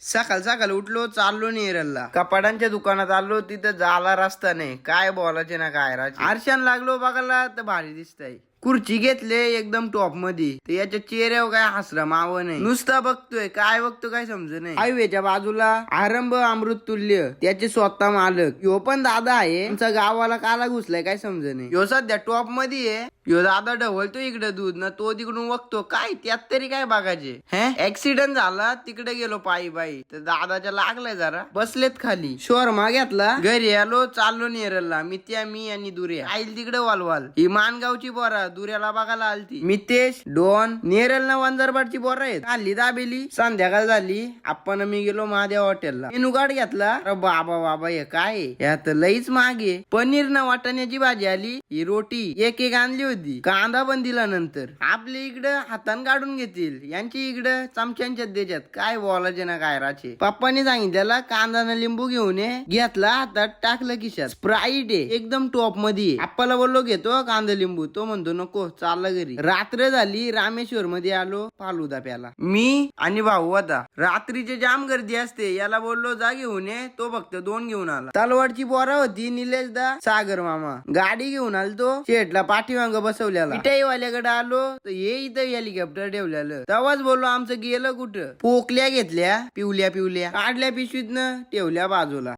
सकाळ सकाळ उठलो, चाललो नेरलला. कपाडांच्या दुकानात आलो, तिथं जाला रस्ता नाही. काय बोलायचे ना काय राज. आरशान लागलो बघायला तर भारी दिसतंय. खुर्ची घेतले एकदम टॉप मध्ये. तर याच्या चेहऱ्यावर काय हसरा माव नाही. नुसता बघतोय, काय बघतो काय समज नाही. हायवेच्या बाजूला आरंभ अमृत तुल्य, त्याचे स्वतः मालक. ह्यो पण दादा आहे. आमचा गावाला काला घुसलाय काय समज नाही. ह्यो सध्या टॉप मध्ये आहे. ह्यो दादा ढवळतो इकडे दूध ना, तो तिकडून बघतो. काय त्यात तरी काय बघायचे. ऍक्सिडेंट झाला, तिकडे गेलो पायी बाई. तर दादाच्या लागलाय जरा. बसलेत खाली. शोरमा घेतला, घरी आलो, चाललो नेरलला. मी आणि दुर्या आईल तिकडे वालवाल. ही मानगावची पोरा दुर्याला बघायला आलती. मितेश, डॉन, नेरलना वंजारपाटची पोरं आहेत. खाल्ली दाबेली. संध्याकाळ झाली. आपण मी गेलो महादेव हॉटेलला. मेनू कार्ड घेतला. अरे बाबा बाबा हे काय यात लईच मागे. पनीर न वाटाण्याची भाजी आली. ही रोटी एक आणली होती. कांदा पण दिला नंतर. आपल्या इकडं हातान काढून घेतील, यांची इकडं चमच्यांच्यात द्याच्यात. काय बोलायचे ना काय राचे. पप्पाने सांगितलेला कांदा न लिंबू घेऊन ये. घेतला, हातात टाकलं खिशात. स्प्राईट आहे एकदम टॉप मध्ये. आपल्याला बोललो घेतो कांदा लिंबू, तो म्हणतो नको, चालला घरी. रात्र झाली. रामेश्वर मध्ये आलो फालुदा प्याला. मी आणि भाऊ होता. रात्रीचे जाम गर्दी असते. याला बोललो जा घेऊन ये, तो फक्त 2 घेऊन आला. तलवाडची पोरा होती, निलेश दा, सागर मामा. गाडी घेऊन आलतो. शेटला पाठीमागं बसवल्याला. मिठाईवाल्याकडे आलो तर ये इथं हेलिकॉप्टर ठेवलेलं. तेव्हाच बोललो आमचं गेलं कुठं. पोकल्या घेतल्या, पिवल्या काढल्या पिशवीतनं, ठेवल्या बाजूला.